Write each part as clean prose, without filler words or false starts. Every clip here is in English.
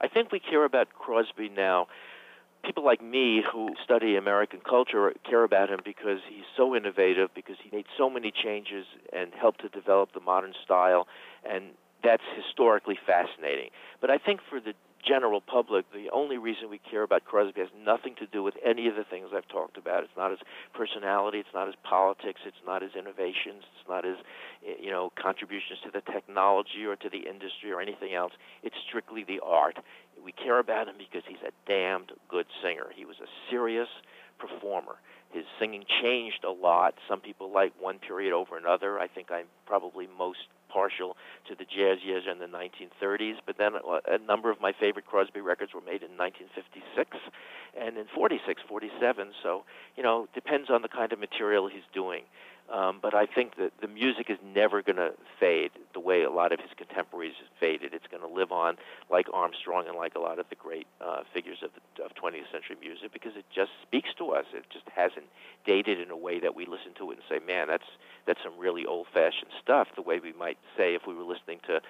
I think we care about Crosby now. People like me who study American culture care about him because he's so innovative, because he made so many changes and helped to develop the modern style, and that's historically fascinating. But I think for the general public, the only reason we care about Crosby has nothing to do with any of the things I've talked about. It's not his personality, it's not his politics, it's not his innovations, it's not his contributions to the technology or to the industry or anything else. It's strictly the art. We care about him because he's a damned good singer. He was a serious performer. His singing changed a lot. Some people like one period over another. I think I'm probably most partial to the jazz years in the 1930s, but then a number of my favorite Crosby records were made in 1956 and in 46, 47, so, depends on the kind of material he's doing. But I think that the music is never going to fade the way a lot of his contemporaries faded. It's going to live on like Armstrong and like a lot of the great figures of 20th century music because it just speaks to us. It just hasn't dated in a way that we listen to it and say, man, that's some really old-fashioned stuff, the way we might say if we were listening to,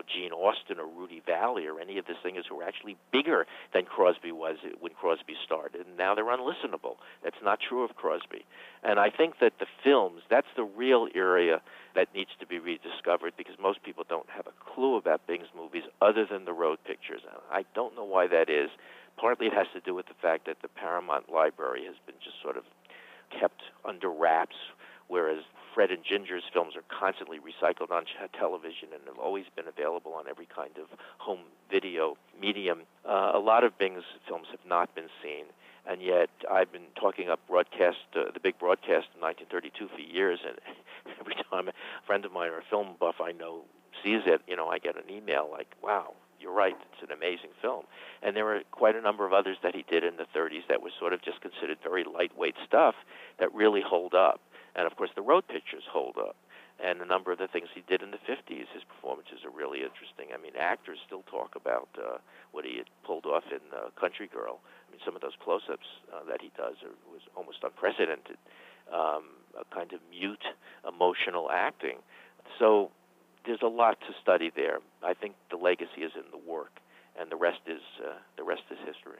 Gene Austin or Rudy Vallée or any of the singers who were actually bigger than Crosby was when Crosby started, and now they're unlistenable. That's not true of Crosby. And I think that the films, that's the real area that needs to be rediscovered because most people don't have a clue about Bing's movies other than the road pictures. And I don't know why that is. Partly it has to do with the fact that the Paramount library has been just sort of kept under wraps, whereas Fred and Ginger's films are constantly recycled on television and have always been available on every kind of home video medium. A lot of Bing's films have not been seen, and yet I've been talking up the big broadcast in 1932 for years, and every time a friend of mine or a film buff I know sees it, I get an email like, wow, you're right, it's an amazing film. And there were quite a number of others that he did in the 30s that were sort of just considered very lightweight stuff that really hold up. And, of course, the road pictures hold up. And a number of the things he did in the 50s, his performances are really interesting. I mean, actors still talk about what he had pulled off in Country Girl. I mean, some of those close-ups that he does was almost unprecedented, a kind of mute, emotional acting. So there's a lot to study there. I think the legacy is in the work, and the rest is history.